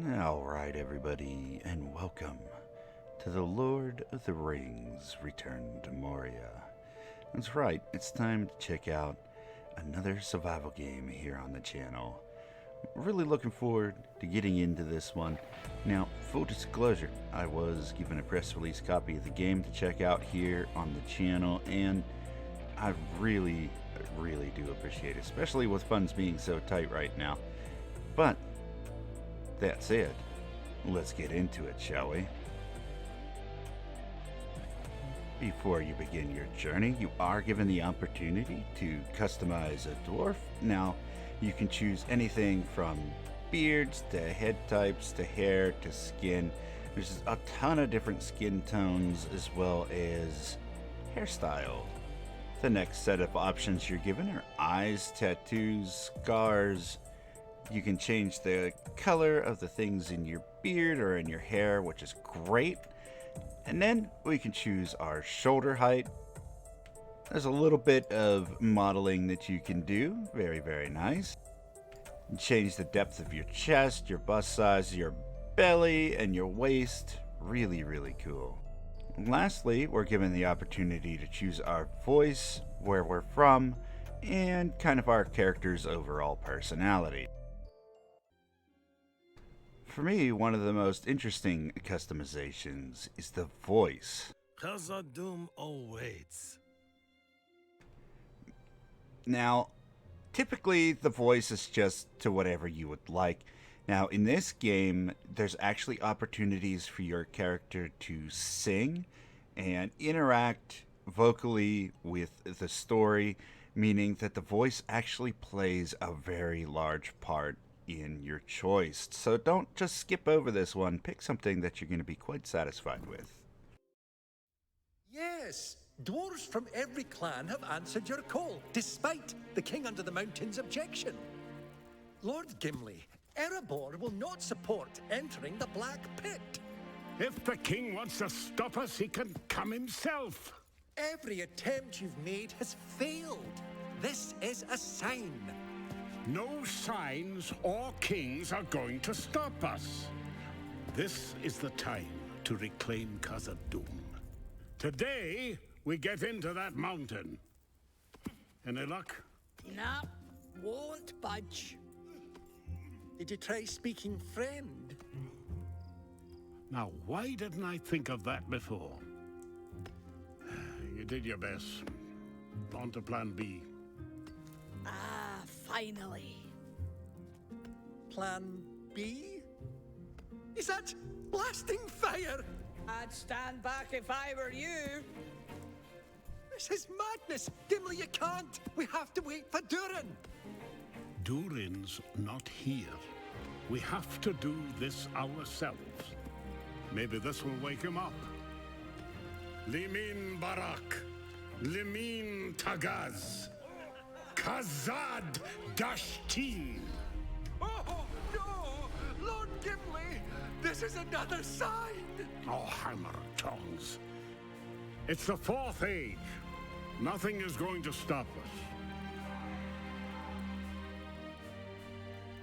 Alright, everybody, and welcome to the Lord of the Rings Return to Moria. That's right, it's time to check out another survival game here on the channel. Really looking forward to getting into this one. Now, full disclosure, I was given a press release copy of the game to check out here on the channel, and I really do appreciate it, especially with funds being so tight right now. But that said, let's get into it, shall we? Before you begin your journey, you are given the opportunity to customize a dwarf. Now, you can choose anything from beards to head types to hair to skin. There's a ton of different skin tones as well as hairstyle. The next set of options you're given are eyes, tattoos, scars. You can change the color of the things in your beard or in your hair, which is great. And then we can choose our shoulder height. There's a little bit of modeling that you can do. Very nice. Change the depth of your chest, your bust size, your belly, and your waist. Really cool. Lastly, we're given the opportunity to choose our voice, where we're from, and kind of our character's overall personality. For me, one of the most interesting customizations is the voice. Khazad-dûm awaits. Now, typically the voice is just to whatever you would like. Now, in this game, there's actually opportunities for your character to sing and interact vocally with the story, meaning that the voice actually plays a very large part in your choice. So don't just skip over this one. Pick something that you're going to be quite satisfied with. Yes, dwarves from every clan have answered your call, despite the King Under the Mountain's objection. Lord Gimli, Erebor will not support entering the Black Pit. If the king wants to stop us, he can come himself. Every attempt you've made has failed. This is a sign. No signs or kings are going to stop us. This is the time to reclaim Khazad-dûm. Today, we get into that mountain. Any luck? Nah, won't budge. Did you try speaking friend? Now, why didn't I think of that before? You did your best. On to plan B. Ah, finally. Plan B? Is that blasting fire? I'd stand back if I were you. This is madness! Gimli, you can't! We have to wait for Durin! Durin's not here. We have to do this ourselves. Maybe this will wake him up. Limin Barak, Limin Tagaz, Khazad Dashtin. Oh, no! Lord Gimli! This is another sign! Oh, hammer tongs. It's the Fourth Age. Nothing is going to stop us.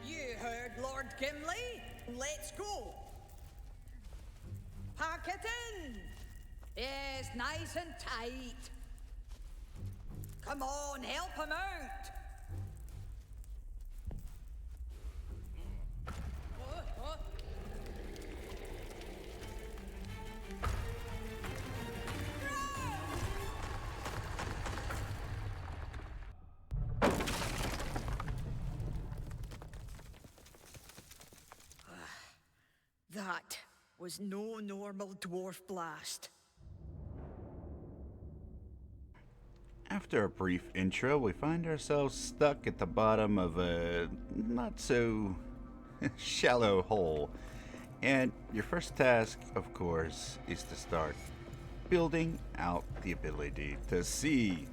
You heard Lord Gimli. Let's go. Pack it in. Yes, nice and tight. Come on, help him out. That was no normal dwarf blast. After a brief intro, we find ourselves stuck at the bottom of a not so shallow hole. And your first task, of course, is to start building out the ability to see.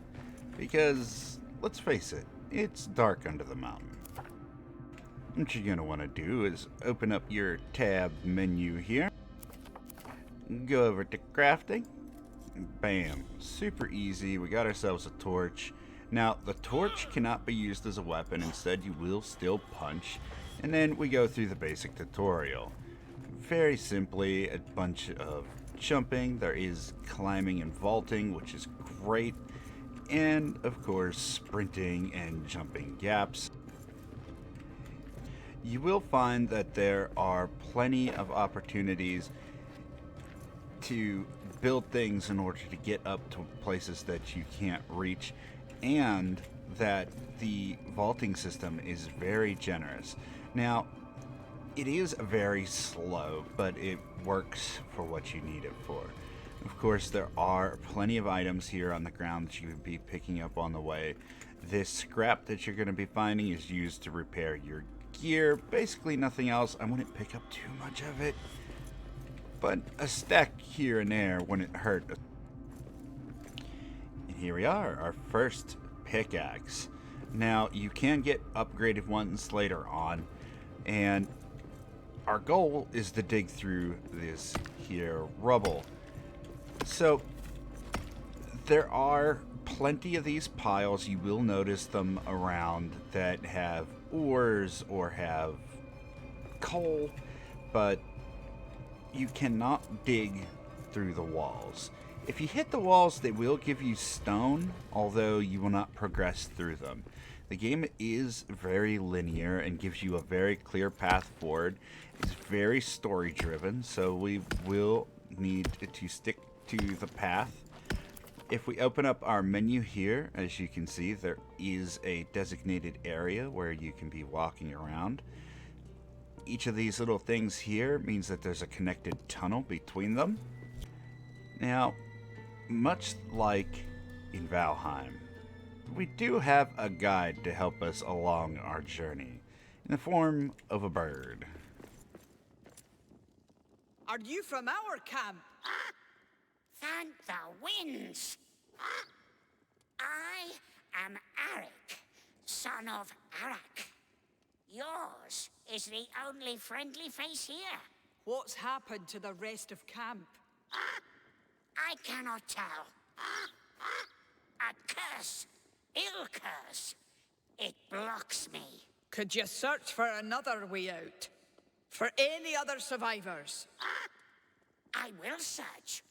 Because, let's face it, it's dark under the mountain. What you're going to want to do is open up your tab menu here. Go over to crafting. Bam. Super easy. We got ourselves a torch. Now, the torch cannot be used as a weapon. Instead, you will still punch. And then we go through the basic tutorial. Very simply, a bunch of jumping. There is climbing and vaulting, which is great. And of course, sprinting and jumping gaps. You will find that there are plenty of opportunities to build things in order to get up to places that you can't reach, and that the vaulting system is very generous. Now, it is very slow, but it works for what you need it for. Of course, there are plenty of items here on the ground that you would be picking up on the way. This scrap that you're going to be finding is used to repair your gear. Basically nothing else. I wouldn't pick up too much of it, but a stack here and there wouldn't hurt. And here we are, our first pickaxe. Now, you can get upgraded ones later on, and our goal is to dig through this here rubble. So, there are plenty of these piles. You will notice them around that have ores or have coal, but you cannot dig through the walls. If you hit the walls, they will give you stone, although you will not progress through them. The game is very linear and gives you a very clear path forward. It's very story driven, so we will need to stick to the path. If we open up our menu here, as you can see, there is a designated area where you can be walking around. Each of these little things here means that there's a connected tunnel between them. Now, much like in Valheim, we do have a guide to help us along our journey, in the form of a bird. Are you from our camp? Thank the winds! I am Arik, son of Arak. Yours is the only friendly face here. What's happened to the rest of camp? I cannot tell. A curse, ill curse. It blocks me. Could you search for another way out? For any other survivors? I will search.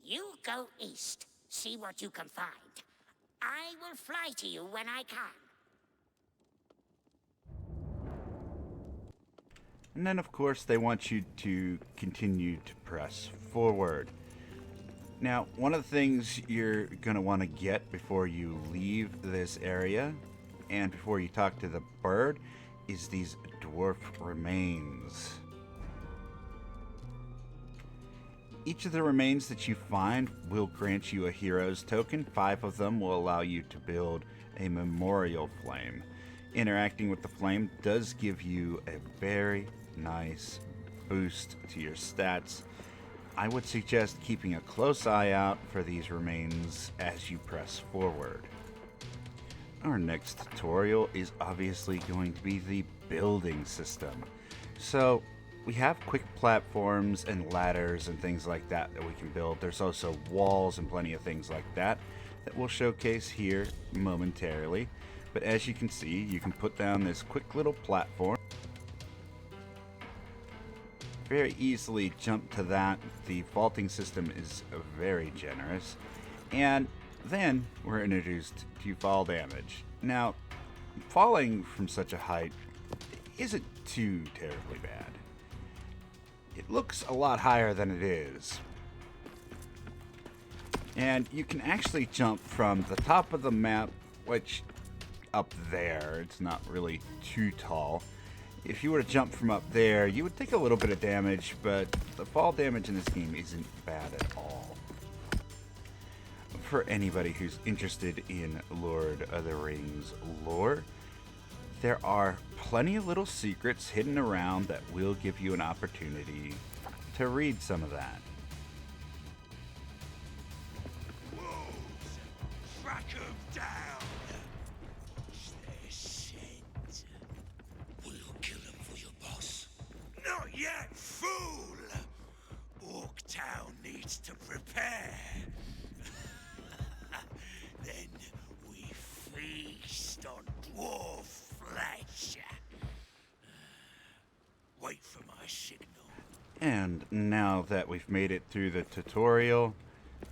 You go east, see what you can find. I will fly to you when I can. And then, of course, they want you to continue to press forward. Now, one of the things you're going to want to get before you leave this area and before you talk to the bird is these dwarf remains. Each of the remains that you find will grant you a hero's token. 5 of them will allow you to build a memorial flame. Interacting with the flame does give you a very nice boost to your stats. I would suggest keeping a close eye out for these remains as you press forward. Our next tutorial is obviously going to be the building system. So we have quick platforms and ladders and things like that that we can build. There's also walls and plenty of things like that that we'll showcase here momentarily. But as you can see, you can put down this quick little platform. Very easily jump to that. The vaulting system is very generous. And then we're introduced to fall damage. Now, falling from such a height isn't too terribly bad. It looks a lot higher than it is. And you can actually jump from the top of the map, which up there, it's not really too tall. If you were to jump from up there, you would take a little bit of damage, but the fall damage in this game isn't bad at all. For anybody who's interested in Lord of the Rings lore, there are plenty of little secrets hidden around that will give you an opportunity to read some of that. Track 'em down! Their scent. Will you kill them for your boss? Not yet, fool! Orktown needs to prepare. Then we feast on dwarf flesh. And now that we've made it through the tutorial,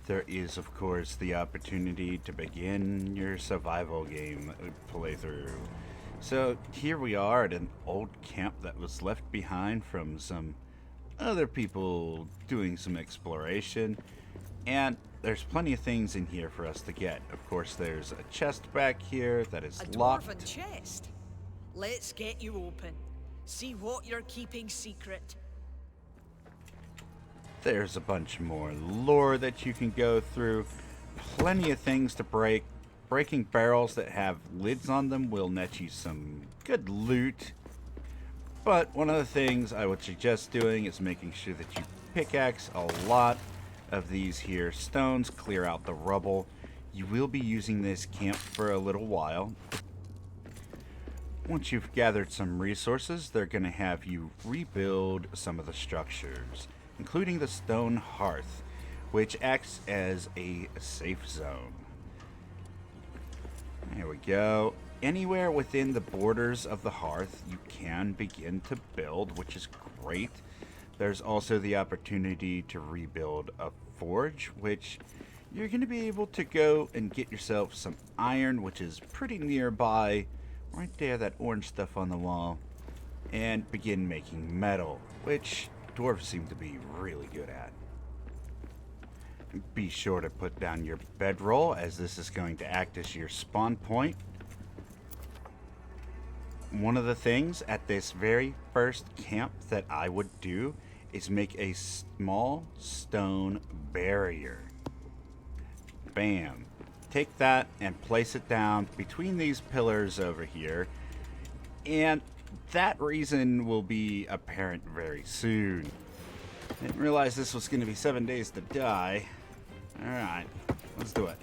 there is of course the opportunity to begin your survival game playthrough. So here we are at an old camp that was left behind from some other people doing some exploration, and there's plenty of things in here for us to get. Of course, there's a chest back here that is A locked. dwarven chest. Let's get you open. See what you're keeping secret. There's a bunch more lore that you can go through. Plenty of things to break. Breaking barrels that have lids on them will net you some good loot. But one of the things I would suggest doing is making sure that you pickaxe a lot of these here stones, clear out the rubble. You will be using this camp for a little while. Once you've gathered some resources, they're going to have you rebuild some of the structures, including the stone hearth, which acts as a safe zone. There we go. Anywhere within the borders of the hearth, you can begin to build, which is great. There's also the opportunity to rebuild a forge, which you're going to be able to go and get yourself some iron, which is pretty nearby. Right there, that orange stuff on the wall. And begin making metal, which dwarves seem to be really good at. Be sure to put down your bedroll, as this is going to act as your spawn point. One of the things at this very first camp that I would do is make a small stone barrier. Bam. Take that and place it down between these pillars over here, and that reason will be apparent very soon. Didn't realize this was going to be 7 days to die. Alright, let's do it.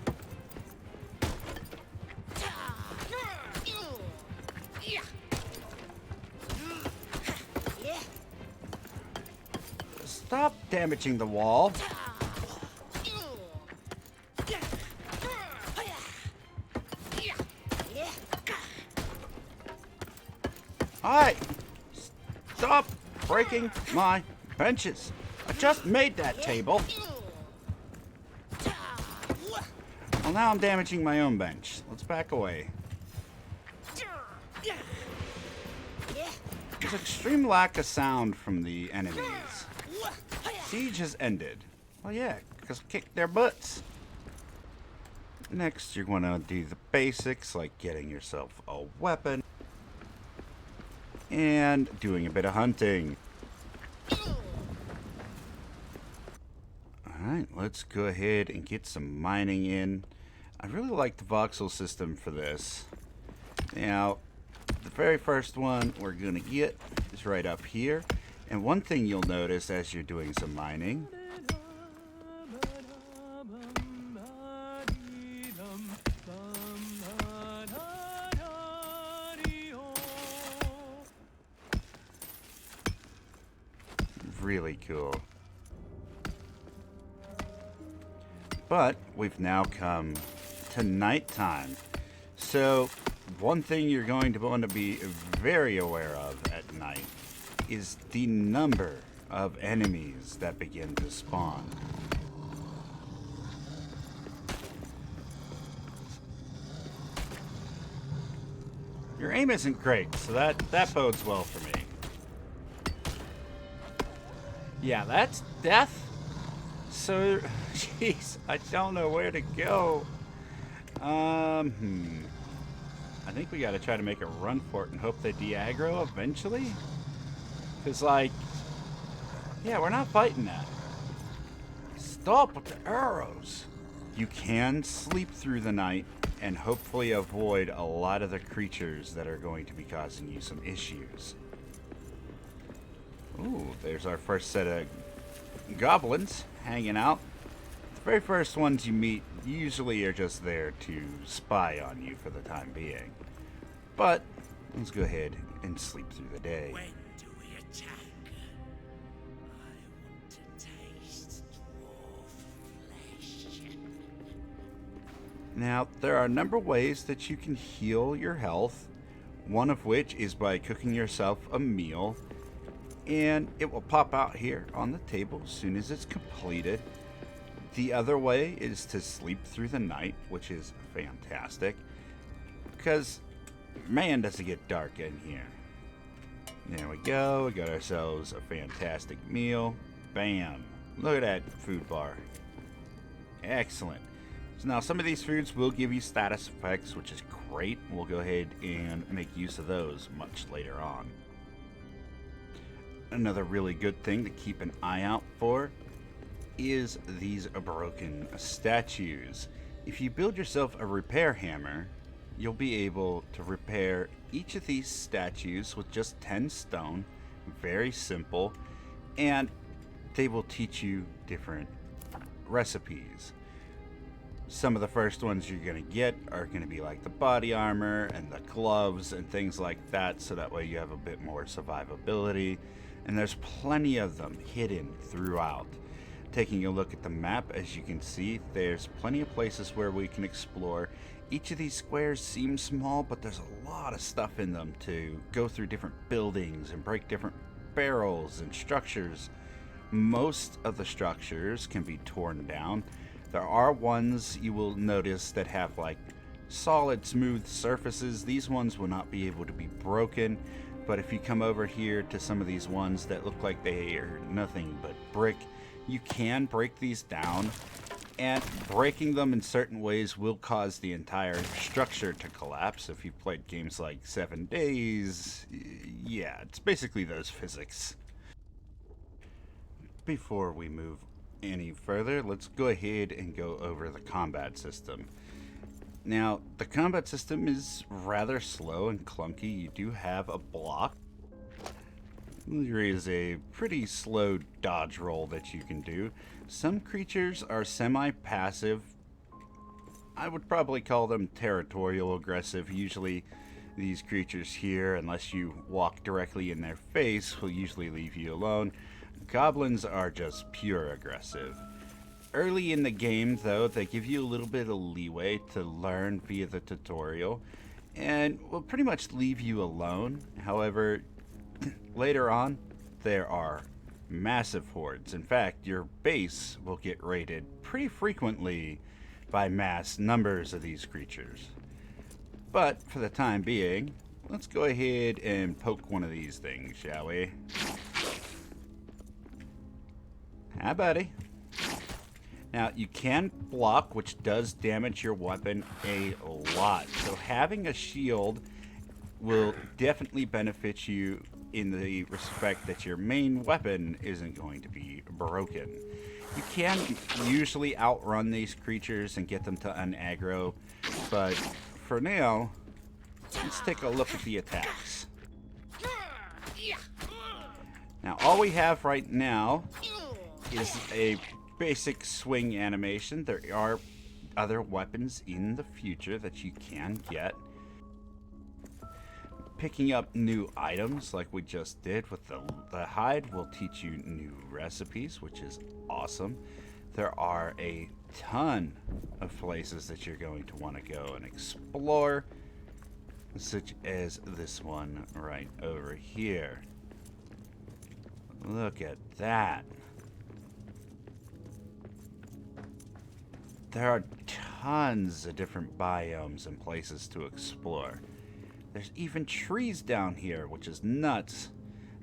Stop damaging the wall. Alright, stop breaking my benches. I just made that table. Well, now I'm damaging my own bench. Let's back away. There's extreme lack of sound from the enemies. Siege has ended. Well, yeah, because I kicked their butts. Next, you're going to do the basics, like getting yourself a weapon and doing a bit of hunting. Alright, let's go ahead and get some mining in. I really like the voxel system for this. Now, the very first one we're going to get is right up here. And one thing you'll notice as you're doing some mining, really cool. But we've now come to nighttime. So one thing you're going to want to be very aware of at night is the number of enemies that begin to spawn. Your aim isn't great, so that bodes well for me. Yeah, that's death. So, jeez, I don't know where to go. I think we gotta try to make a run for it and hope they de-aggro eventually. Because, like, yeah, we're not fighting that. Stop with the arrows. You can sleep through the night and hopefully avoid a lot of the creatures that are going to be causing you some issues. Ooh, there's our first set of goblins hanging out. The very first ones you meet usually are just there to spy on you for the time being. But let's go ahead and sleep through the day. When do we attack? I want to taste dwarf flesh. Now, there are a number of ways that you can heal your health. One of which is by cooking yourself a meal. and it will pop out here on the table as soon as it's completed. The other way is to sleep through the night, which is fantastic, because man, does it get dark in here. There we go. We got ourselves a fantastic meal. Bam. Look at that food bar. Excellent. So now some of these foods will give you status effects, which is great. We'll go ahead and make use of those much later on. Another really good thing to keep an eye out for is these broken statues. If you build yourself a repair hammer, you'll be able to repair each of these statues with just 10 stone. Very simple. And they will teach you different recipes. Some of the first ones you're going to get are going to be like the body armor and the gloves and things like that, so that way you have a bit more survivability. And there's plenty of them hidden throughout. Taking a look at the map, as you can see, there's plenty of places where we can explore. Each of these squares seems small, but there's a lot of stuff in them to go through different buildings and break different barrels and structures. Most of the structures can be torn down. There are ones you will notice that have like solid, smooth surfaces. These ones will not be able to be broken, but if you come over here to some of these ones that look like they are nothing but brick, you can break these down, and breaking them in certain ways will cause the entire structure to collapse. If you've played games like 7 Days, yeah, it's basically those physics. Before we move any further, let's go ahead and go over the combat system. Now, the combat system is rather slow and clunky. You do have a block. There is a pretty slow dodge roll that you can do. Some creatures are semi-passive. I would probably call them territorial aggressive. Usually these creatures here, unless you walk directly in their face, will usually leave you alone. Goblins are just pure aggressive. Early in the game, though, they give you a little bit of leeway to learn via the tutorial, and will pretty much leave you alone. However, later on, there are massive hordes. In fact, your base will get raided pretty frequently by mass numbers of these creatures. But for the time being, let's go ahead and poke one of these things, shall we? Hi, buddy. Now, you can block, which does damage your weapon a lot. So having a shield will definitely benefit you in the respect that your main weapon isn't going to be broken. You can usually outrun these creatures and get them to unaggro, but for now, let's take a look at the attacks. Now, all we have right now is a basic swing animation. There are other weapons in the future that you can get. Picking up new items like we just did with the hide will teach you new recipes, which is awesome. There are a ton of places that you're going to want to go and explore, such as this one right over here. Look at that. There are tons of different biomes and places to explore. There's even trees down here, which is nuts.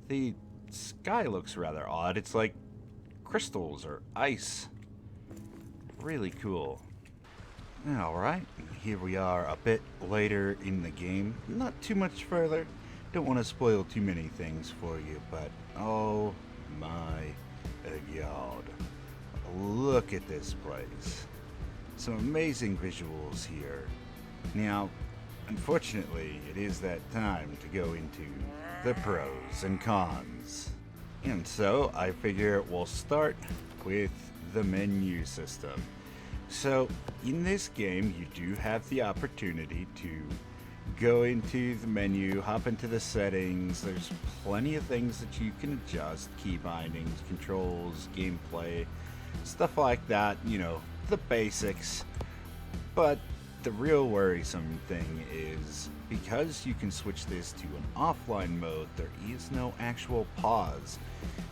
The sky looks rather odd. It's like crystals or ice. Really cool. Alright, here we are a bit later in the game. Not too much further. Don't want to spoil too many things for you, but oh my god. Look at this place. Some amazing visuals here. Now, unfortunately, it is that time to go into the pros and cons. And so, I figure we'll start with the menu system. So, in this game, you do have the opportunity to go into the menu, hop into the settings. There's plenty of things that you can adjust, key bindings, controls, gameplay, stuff like that, you know, the basics. But the real worrisome thing is because you can switch this to an offline mode, there is no actual pause.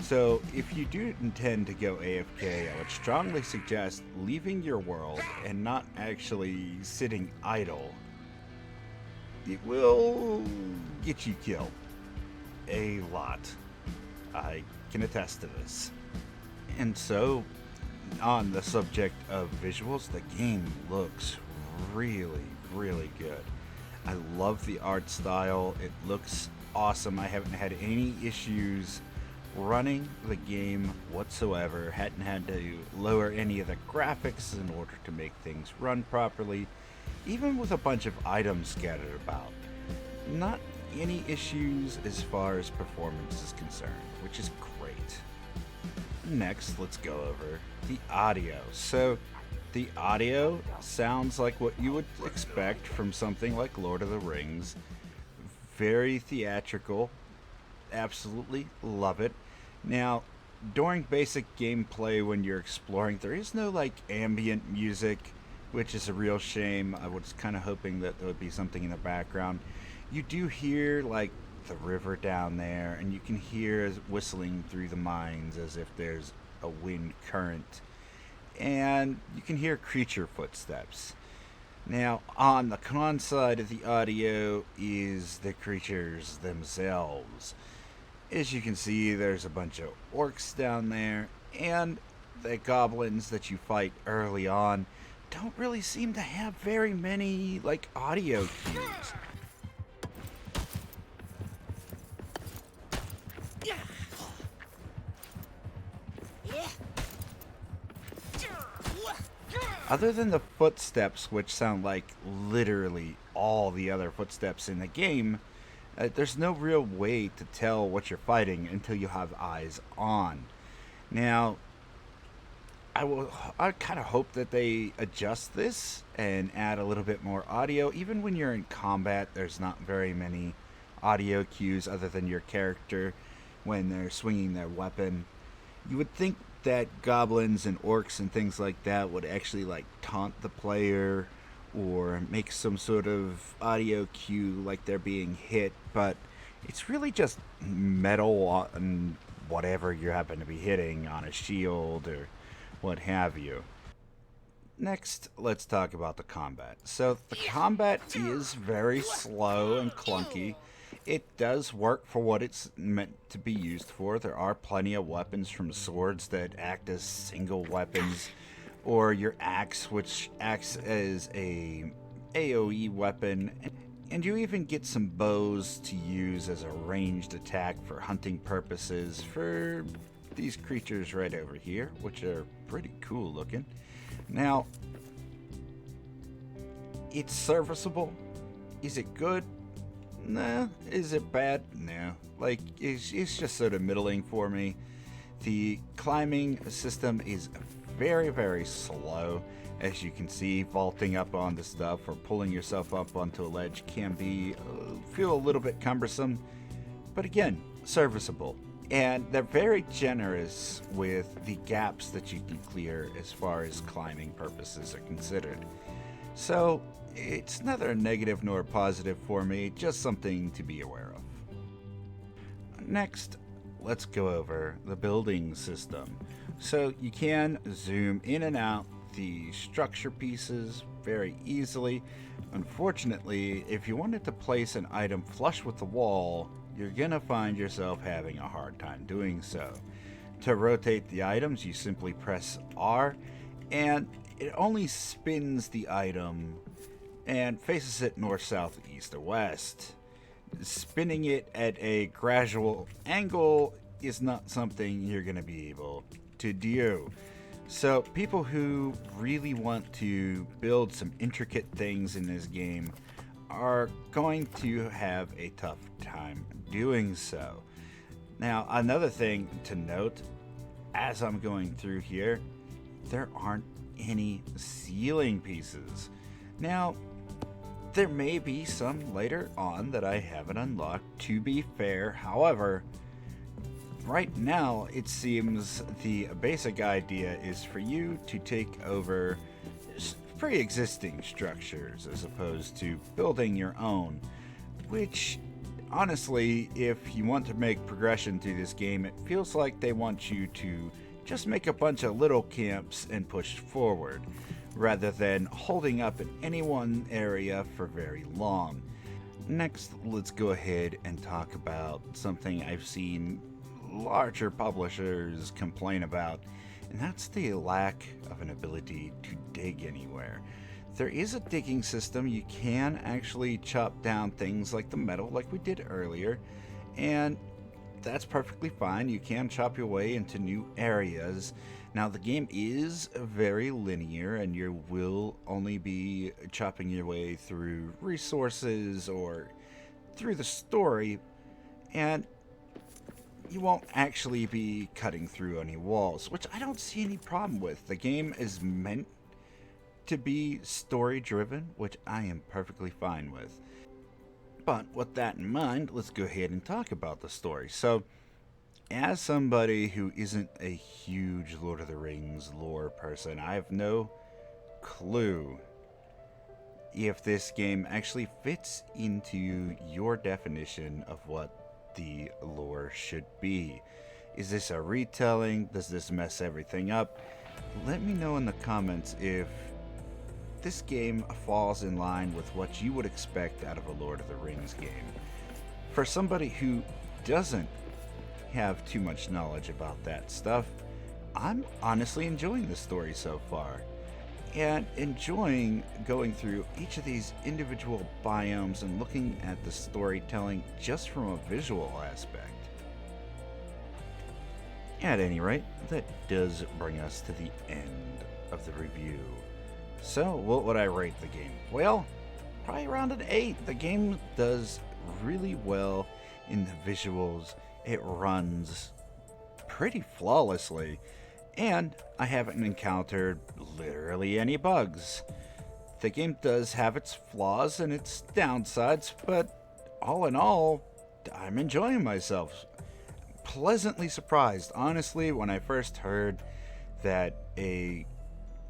So if you do intend to go AFK, I would strongly suggest leaving your world and not actually sitting idle. It will get you killed. A lot. I can attest to this. And so, on the subject of visuals, the game looks really, really good. I love the art style. It looks awesome. I haven't had any issues running the game whatsoever. Hadn't had to lower any of the graphics in order to make things run properly, even with a bunch of items scattered about. Not any issues as far as performance is concerned, which is great. Next, let's go over the audio. So, the audio sounds like what you would expect from something like Lord of the Rings. Very theatrical. Absolutely love it. Now, during basic gameplay when you're exploring, there is no like ambient music, which is a real shame. I was kind of hoping that there would be something in the background. You do hear like the river down there, and you can hear whistling through the mines as if there's a wind current. And you can hear creature footsteps. Now, on the con side of the audio is the creatures themselves. As you can see, there's a bunch of orcs down there, and the goblins that you fight early on don't really seem to have very many, like, audio cues. Other than the footsteps, which sound like literally all the other footsteps in the game, there's no real way to tell what you're fighting until you have eyes on. Now, I kind of hope that they adjust this and add a little bit more audio. Even when you're in combat, there's not very many audio cues other than your character when they're swinging their weapon. You would think that goblins and orcs and things like that would actually like taunt the player or make some sort of audio cue like they're being hit, but it's really just metal on whatever you happen to be hitting on a shield or what have you. Next, let's talk about the combat. So the combat is very slow and clunky. It does work for what it's meant to be used for. There are plenty of weapons, from swords that act as single weapons, or your axe, which acts as a AoE weapon, and you even get some bows to use as a ranged attack for hunting purposes for these creatures right over here, which are pretty cool looking. Now, it's serviceable. Is it good? Nah. Is it bad? No. Like, it's just sort of middling for me. The climbing system is very, very slow. As you can see, vaulting up onto stuff or pulling yourself up onto a ledge can feel a little bit cumbersome. But again, serviceable. And they're very generous with the gaps that you can clear as far as climbing purposes are considered. So, it's neither a negative nor a positive for me, just something to be aware of. Next, let's go over the building system. So you can zoom in and out the structure pieces very easily. Unfortunately, if you wanted to place an item flush with the wall, you're gonna find yourself having a hard time doing so. To rotate the items, you simply press R, and it only spins the item and faces it north, south, east, or west. Spinning it at a gradual angle is not something you're going to be able to do. So people who really want to build some intricate things in this game are going to have a tough time doing so. Now, another thing to note, as I'm going through here, there aren't any ceiling pieces. Now, there may be some later on that I haven't unlocked, to be fair. However, right now it seems the basic idea is for you to take over pre-existing structures as opposed to building your own. which honestly, if you want to make progression through this game, it feels like they want you to just make a bunch of little camps and push forward, rather than holding up in any one area for very long. Next, let's go ahead and talk about something I've seen larger publishers complain about, and that's the lack of an ability to dig anywhere. There is a digging system. You can actually chop down things like the metal like we did earlier, and that's perfectly fine. You can chop your way into new areas. Now, the game is very linear, and you will only be chopping your way through resources or through the story, and you won't actually be cutting through any walls, which I don't see any problem with. The game is meant to be story-driven, which I am perfectly fine with. But with that in mind, let's go ahead and talk about the story. So, as somebody who isn't a huge Lord of the Rings lore person, I have no clue if this game actually fits into your definition of what the lore should be. Is this a retelling? Does this mess everything up? Let me know in the comments if this game falls in line with what you would expect out of a Lord of the Rings game. For somebody who doesn't have too much knowledge about that stuff, I'm honestly enjoying the story so far, and enjoying going through each of these individual biomes and looking at the storytelling just from a visual aspect. At any rate, that does bring us to the end of the review. So, what would I rate the game? Well, probably around an 8. The game does really well in the visuals. It runs pretty flawlessly, and I haven't encountered literally any bugs. The game does have its flaws and its downsides, but all in all, I'm enjoying myself. Pleasantly surprised, honestly, when I first heard that a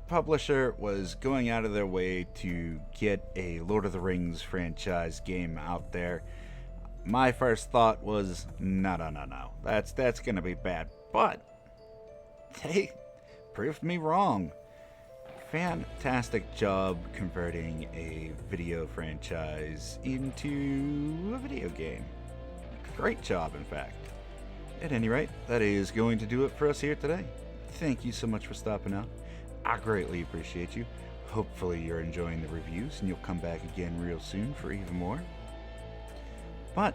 publisher was going out of their way to get a Lord of the Rings franchise game out there. My first thought was, no. That's gonna be bad. But they proved me wrong. Fantastic job converting a video franchise into a video game. Great job, in fact. At any rate, that is going to do it for us here today. Thank you so much for stopping out. I greatly appreciate you. Hopefully you're enjoying the reviews and you'll come back again real soon for even more. But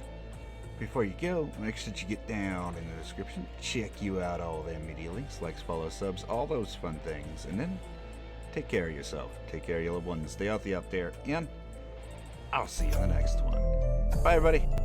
before you go, make sure that you get down in the description, check you out all them media links, likes, follows, subs, all those fun things, and then take care of yourself, take care of your loved ones, stay healthy out there, and I'll see you in the next one. Bye everybody.